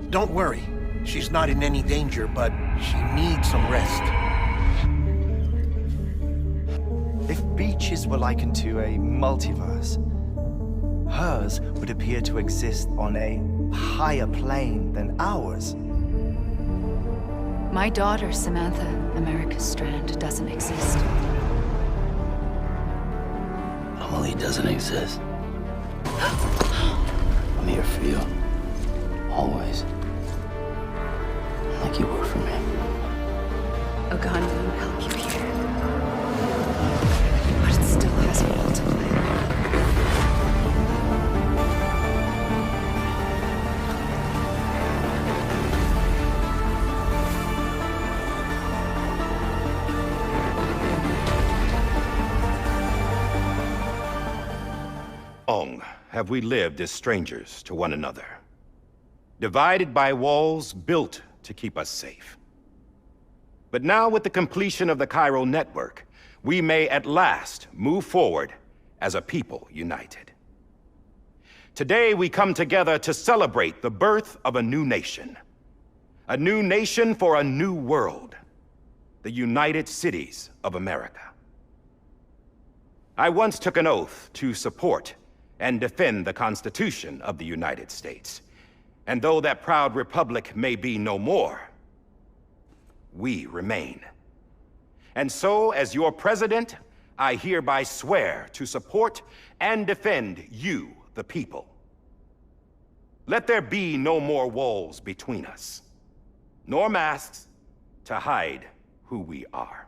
Don't worry. She's not in any danger, but she needs some rest. If beaches were likened to a multiverse, hers would appear to exist on a higher plane than ours. My daughter, Samantha, America's Strand, doesn't exist. Emily doesn't exist. I'm here for you. Always. Like you were for me. Ogani won't help you here. But it still has a multiplier. Long have we lived as strangers to one another, divided by walls built to keep us safe. But now, with the completion of the Cairo network, we may at last move forward as a people united. Today, we come together to celebrate the birth of a new nation for a new world, the United Cities of America. I once took an oath to support and defend the Constitution of the United States. And though that proud republic may be no more, we remain. And so, as your president, I hereby swear to support and defend you, the people. Let there be no more walls between us, nor masks to hide who we are.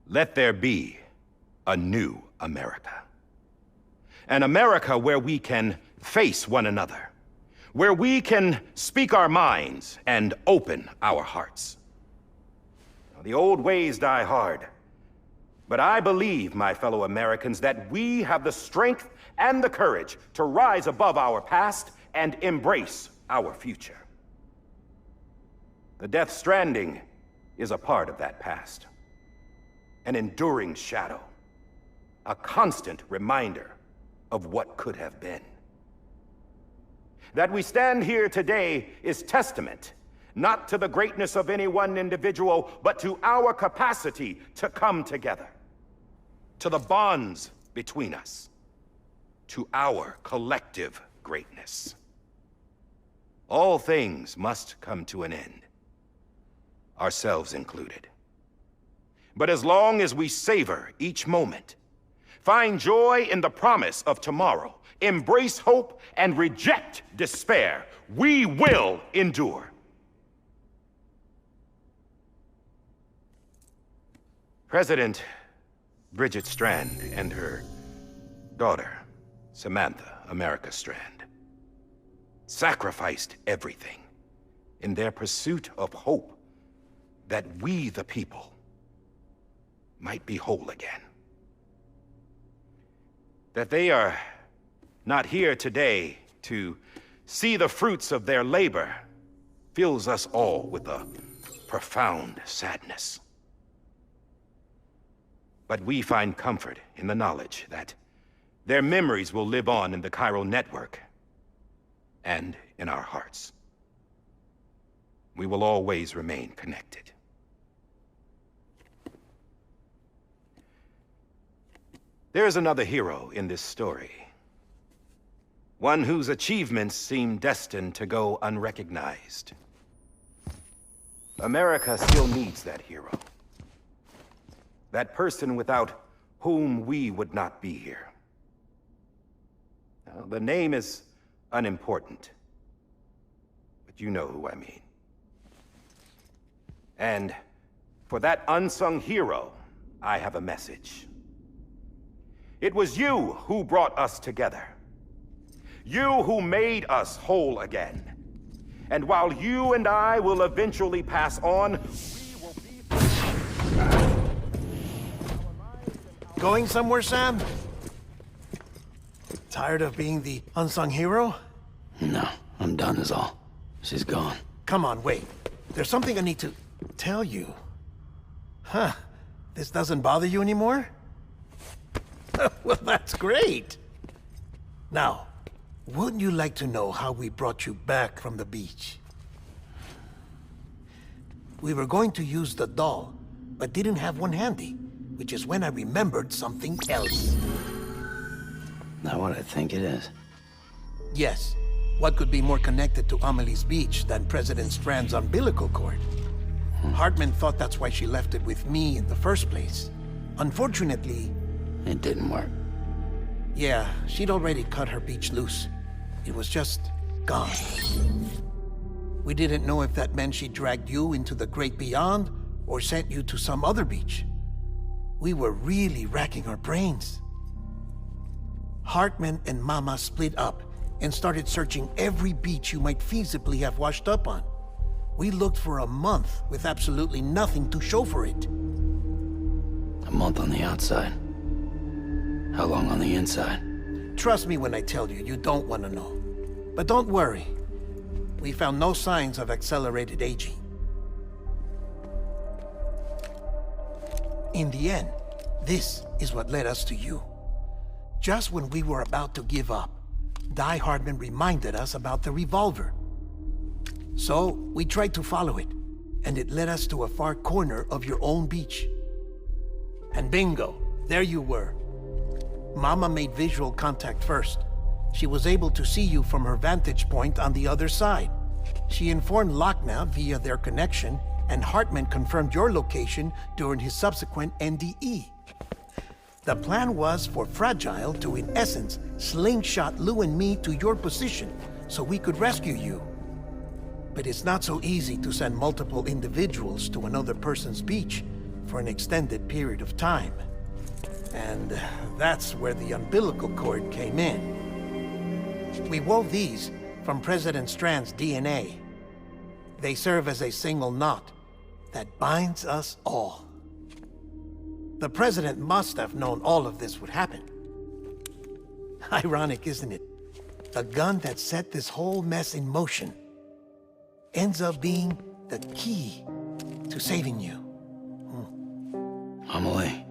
Let there be a new America. An America where we can face one another, where we can speak our minds and open our hearts. Now, the old ways die hard, but I believe, my fellow Americans, that we have the strength and the courage to rise above our past and embrace our future. The Death Stranding is a part of that past. An enduring shadow, a constant reminder of what could have been. That we stand here today is testament, not to the greatness of any one individual, but to our capacity to come together, to the bonds between us, to our collective greatness. All things must come to an end, ourselves included. But as long as we savor each moment, find joy in the promise of tomorrow, embrace hope, and reject despair, we will endure. President Bridget Strand and her daughter, Samantha America Strand, sacrificed everything in their pursuit of hope that we, the people, might be whole again. That they are not here today to see the fruits of their labor fills us all with a profound sadness. But we find comfort in the knowledge that their memories will live on in the Cairo network and in our hearts. We will always remain connected. There is another hero in this story. One whose achievements seem destined to go unrecognized. America still needs that hero. That person without whom we would not be here. Now, the name is unimportant, but you know who I mean. And for that unsung hero, I have a message. It was you who brought us together. You who made us whole again. And while you and I will eventually pass on, we will be... Going somewhere, Sam? Tired of being the unsung hero? No, I'm done is all. She's gone. Come on, wait. There's something I need to tell you. Huh. This doesn't bother you anymore? Well, that's great. Now, wouldn't you like to know how we brought you back from the beach? We were going to use the doll, but didn't have one handy, which is when I remembered something else. Not what I think it is. Yes. What could be more connected to Amelie's beach than President Strand's umbilical cord? Hartman thought that's why she left it with me in the first place. Unfortunately... It didn't work. Yeah, she'd already cut her beach loose. It was just gone. We didn't know if that meant she dragged you into the great beyond or sent you to some other beach. We were really racking our brains. Hartman and Mama split up and started searching every beach you might feasibly have washed up on. We looked for a month with absolutely nothing to show for it. A month on the outside. How long on the inside? Trust me when I tell you, you don't want to know. But don't worry. We found no signs of accelerated aging. In the end, this is what led us to you. Just when we were about to give up, Die Hardman reminded us about the revolver. So, we tried to follow it, and it led us to a far corner of your own beach. And bingo, there you were. Mama made visual contact first. She was able to see you from her vantage point on the other side. She informed Lochna via their connection, and Hartman confirmed your location during his subsequent NDE. The plan was for Fragile to, in essence, slingshot Lou and me to your position so we could rescue you. But it's not so easy to send multiple individuals to another person's beach for an extended period of time. And that's where the umbilical cord came in. We wove these from President Strand's DNA. They serve as a single knot that binds us all. The President must have known all of this would happen. Ironic, isn't it? The gun that set this whole mess in motion ends up being the key to saving you. Amelie,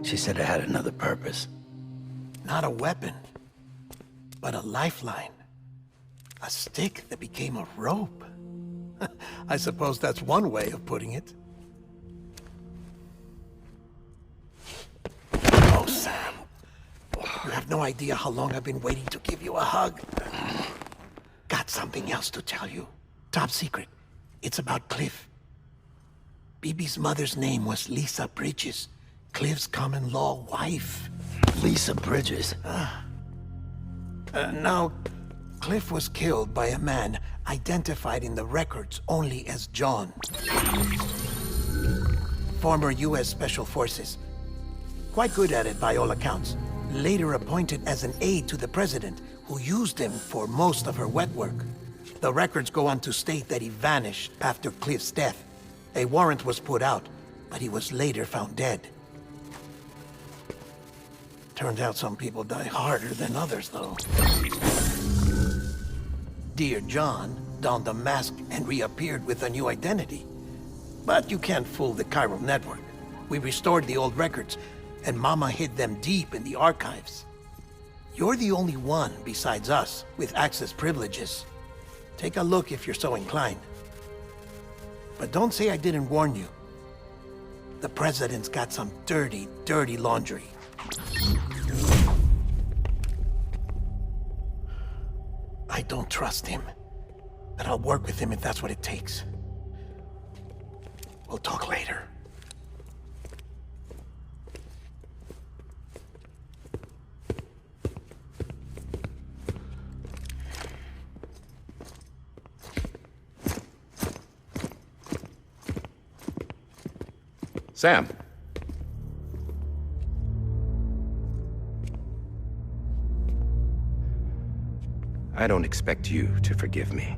she said it had another purpose. Not a weapon, but a lifeline. A stick that became a rope. I suppose that's one way of putting it. Oh, Sam. You have no idea how long I've been waiting to give you a hug. Got something else to tell you. Top secret. It's about Cliff. Bibi's mother's name was Lisa Bridges, Cliff's common-law wife. Lisa Bridges? Now, Cliff was killed by a man identified in the records only as John. Former U.S. Special Forces. Quite good at it by all accounts. Later appointed as an aide to the president, who used him for most of her wet work. The records go on to state that he vanished after Cliff's death. A warrant was put out, but he was later found dead. Turns out some people die harder than others, though. Dear John donned a mask and reappeared with a new identity. But you can't fool the chiral network. We restored the old records, and Mama hid them deep in the archives. You're the only one, besides us, with access privileges. Take a look if you're so inclined. But don't say I didn't warn you. The President's got some dirty, dirty laundry. I don't trust him, but I'll work with him if that's what it takes. We'll talk later. Sam. I don't expect you to forgive me.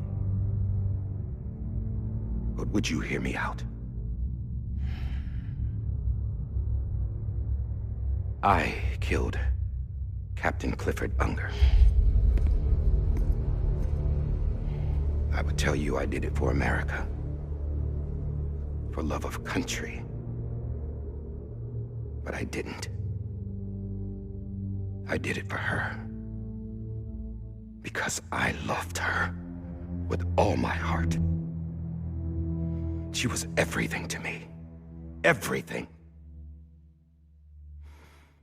But would you hear me out? I killed Captain Clifford Unger. I would tell you I did it for America. For love of country. But I didn't. I did it for her. Because I loved her with all my heart. She was everything to me. Everything.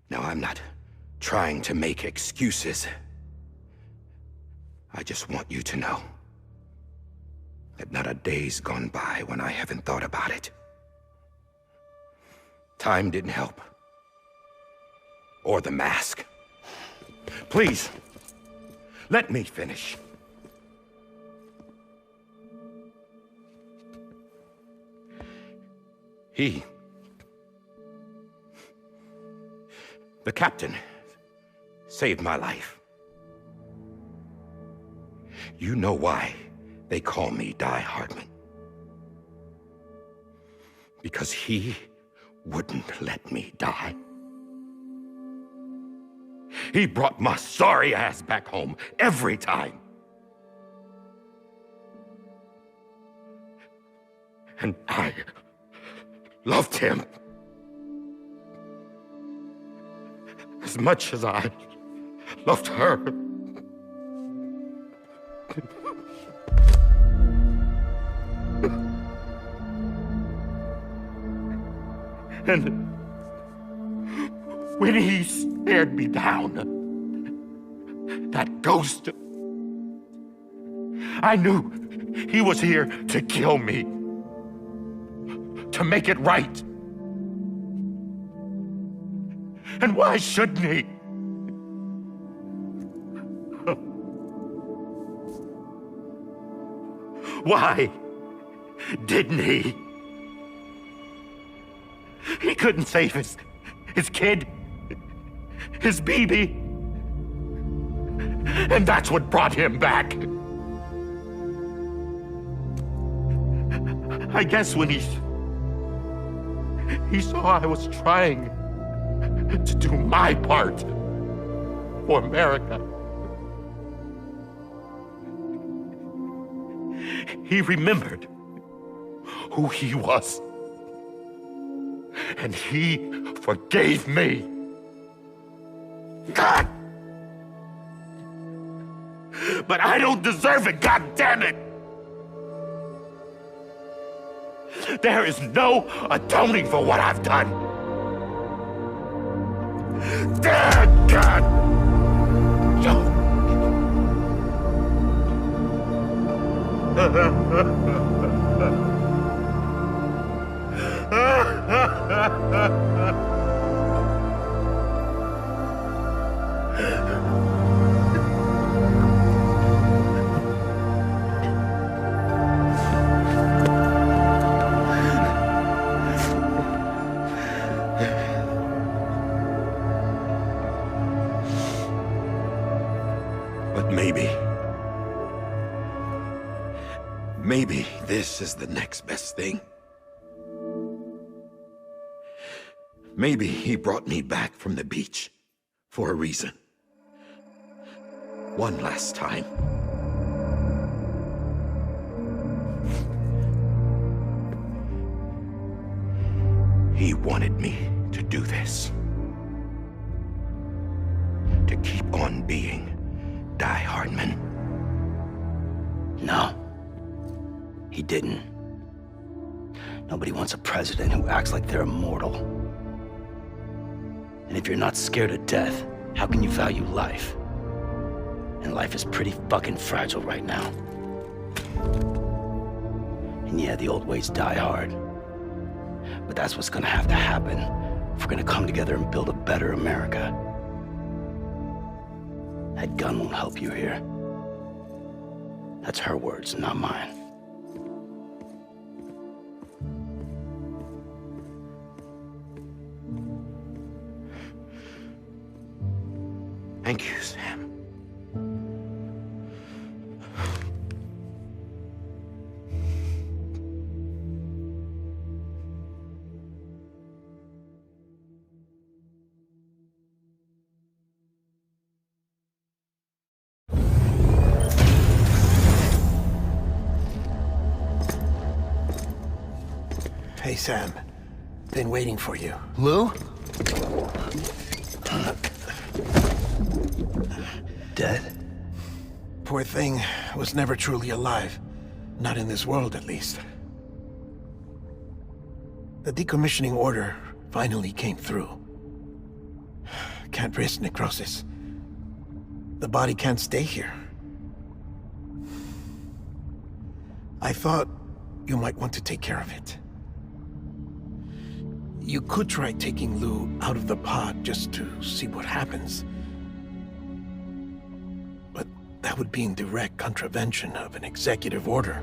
Now, I'm not trying to make excuses. I just want you to know that not a day's gone by when I haven't thought about it. Time didn't help. Or the mask. Please, let me finish. The captain, saved my life. You know why they call me Die Hardman. Because he wouldn't let me die. He brought my sorry ass back home every time. And I loved him as much as I loved her. And when he stared me down, that ghost, I knew he was here to kill me, to make it right. And why shouldn't he? Why didn't he? He couldn't save his kid, his baby. And that's what brought him back. I guess when he saw I was trying to do my part for America, he remembered who he was. And he forgave me. God! But I don't deserve it, God damn it! There is no atoning for what I've done. Damn, God! But maybe this is the next best thing. Maybe he brought me back from the beach for a reason. One last time. He wanted me to do this. To keep on being Die Hardman. No. He didn't. Nobody wants a president who acts like they're immortal. And if you're not scared of death, how can you value life? And life is pretty fucking fragile right now. And yeah, the old ways die hard. But that's what's gonna have to happen if we're gonna come together and build a better America. That gun won't help you here. That's her words, not mine. Thank you, Sam. Hey, Sam. Been waiting for you. Lou? Dead? Poor thing was never truly alive. Not in this world, at least. The decommissioning order finally came through. Can't risk necrosis. The body can't stay here. I thought you might want to take care of it. You could try taking Lou out of the pod just to see what happens. But that would be in direct contravention of an executive order.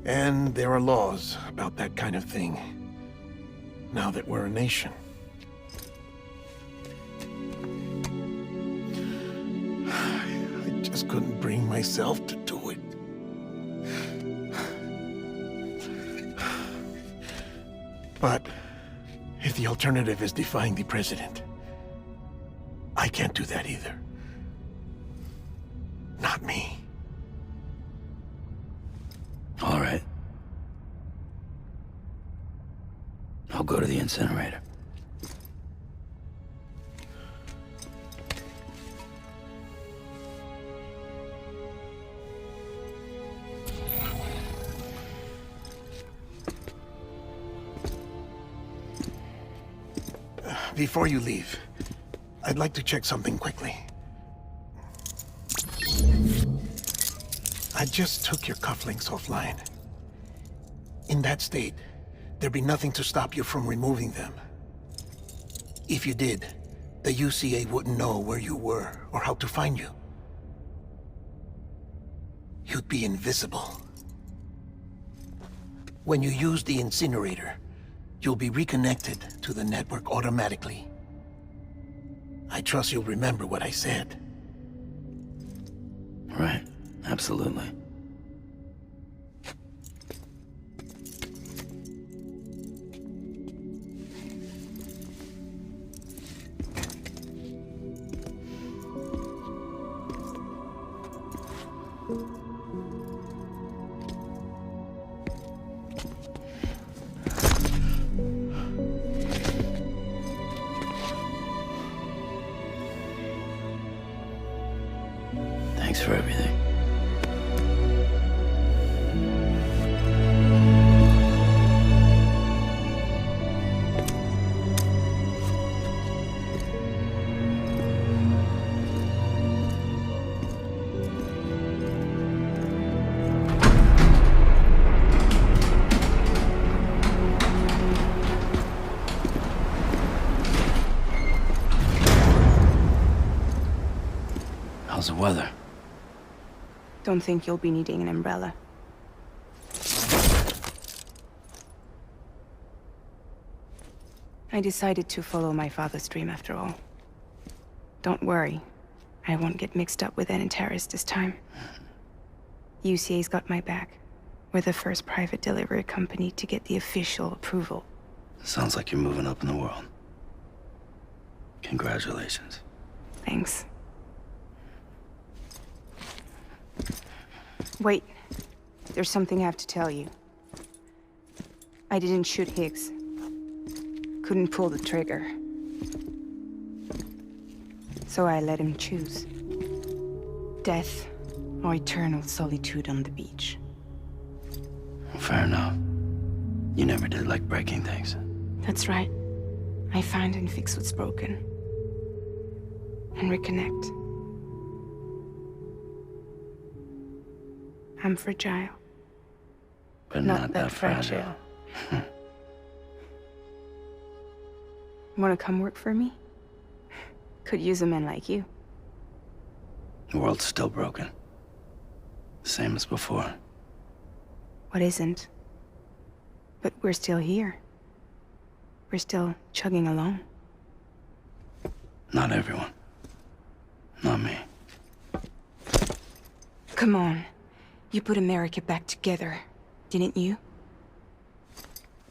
And there are laws about that kind of thing, now that we're a nation. I just couldn't bring myself to do it. But if the alternative is defying the president, I can't do that either. Not me. All right. I'll go to the incinerator. Before you leave, I'd like to check something quickly. I just took your cufflinks offline. In that state, there'd be nothing to stop you from removing them. If you did, the UCA wouldn't know where you were or how to find you. You'd be invisible. When you use the incinerator, you'll be reconnected to the network automatically. I trust you'll remember what I said. Right. Absolutely. Thanks for everything. How's the weather? Don't think you'll be needing an umbrella. I decided to follow my father's dream after all. Don't worry. I won't get mixed up with any terrorists this time. UCA's got my back. We're the first private delivery company to get the official approval. Sounds like you're moving up in the world. Congratulations. Thanks. Wait. There's something I have to tell you. I didn't shoot Higgs. Couldn't pull the trigger. So I let him choose. Death or eternal solitude on the beach. Fair enough. You never did like breaking things. That's right. I find and fix what's broken. And reconnect. I'm fragile. But not that fragile. Wanna come work for me? Could use a man like you. The world's still broken. Same as before. What isn't? But we're still here. We're still chugging along. Not everyone. Not me. Come on. You put America back together, didn't you?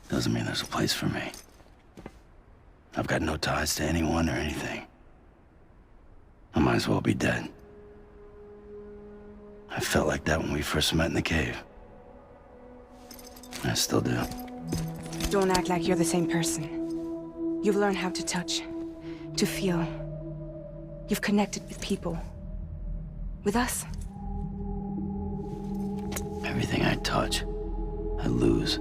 Doesn't mean there's a place for me. I've got no ties to anyone or anything. I might as well be dead. I felt like that when we first met in the cave. I still do. Don't act like you're the same person. You've learned how to touch, to feel. You've connected with people. With us. Everything I touch, I lose.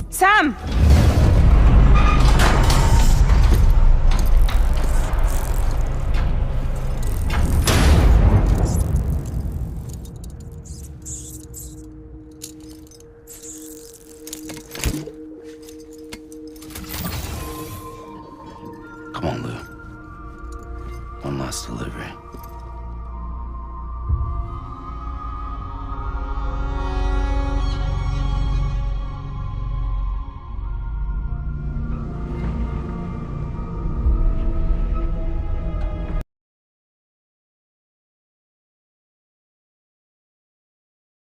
Sam! Come on, Lou. One last delivery.